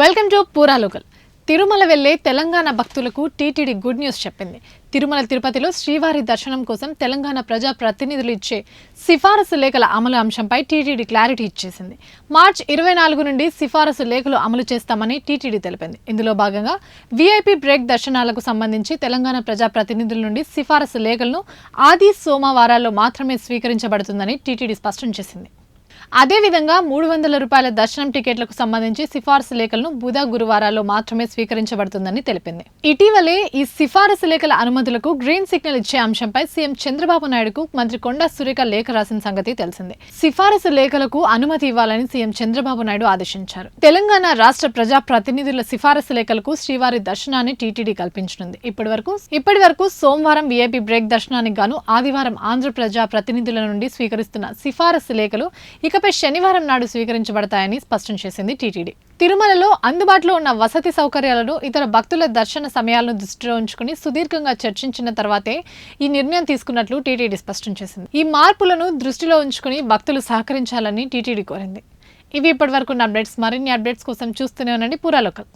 Welcome to పూరా local. Tirumala వెళ్లే తెలంగాణ భక్తులకు టీటీడీ గుడ్ న్యూస్ చెప్పింది. తిరుమల తిరుపతిలో శ్రీవారి దర్శనం కోసం తెలంగాణ ప్రజా ప్రతినిధులు ఇచ్చే సిఫారసు లేఖల అమలు అంశంపై టీటీడీ క్లారిటీ ఇచ్చేసింది. మార్చి 24 నుండి సిఫారసు లేఖలు అమలు చేస్తామని టీటీడీ తెలిపింది. ఇందులో భాగంగా వీఐపీ బ్రేక్ దర్శనాలకు సంబంధించి తెలంగాణ ప్రజా ప్రతినిధుల నుండి సిఫారసు లేఖలను ఆది సోమవారాల్లో మాత్రమే స్వీకరించబడుతుందని టీటీడీ స్పష్టం చేసింది. అదేవిధంగా ₹300 దర్శనం టికెట్లకు సంబంధించి సిఫారసు లేఖలను బుధ గురువారాల్లో మాత్రమే స్వీకరించబడుతుందని తెలిపింది. ఇటీవలే ఈ సిఫారసు లేఖల అనుమతులకు గ్రీన్ సిగ్నల్ ఇచ్చే అంశంపై సీఎం చంద్రబాబు నాయుడుకు మంత్రి కొండా సురేఖ లేఖ రాసిన సంగతి తెలిసిందే. సిఫారసు లేఖలకు అనుమతి ఇవ్వాలని సీఎం చంద్రబాబు నాయుడు ఆదేశించారు. తెలంగాణ రాష్ట్ర ప్రజా ప్రతినిధుల సిఫారసు లేఖలకు శ్రీవారి దర్శనాన్ని టీటీడీ కల్పించనుంది. ఇప్పటి వరకు సోమవారం వీఐపీ బ్రేక్ దర్శనానికి గాను ఆదివారం ఆంధ్ర ప్రజా ప్రతినిధుల నుండి స్వీకరిస్తున్న సిఫారసు లేఖలు ఇకపై శనివారం నాడు స్వీకరించబడతాయని స్పష్టం చేసింది టీటీడీ. తిరుమలలో అందుబాటులో ఉన్న వసతి సౌకర్యాలను, ఇతర భక్తుల దర్శన సమయాలను దృష్టిలో ఉంచుకుని సుదీర్ఘంగా చర్చించిన తర్వాతే ఈ నిర్ణయం తీసుకున్నట్లు టీటీడీ స్పష్టం చేసింది. ఈ మార్పులను దృష్టిలో ఉంచుకుని భక్తులు సహకరించాలని టీటీడీ కోరింది. ఇవి ఇప్పటివరకు ఉన్న అప్డేట్స్. మరిన్ని అప్డేట్స్ కోసం చూస్తూనే ఉండండి పూరా లోకల్.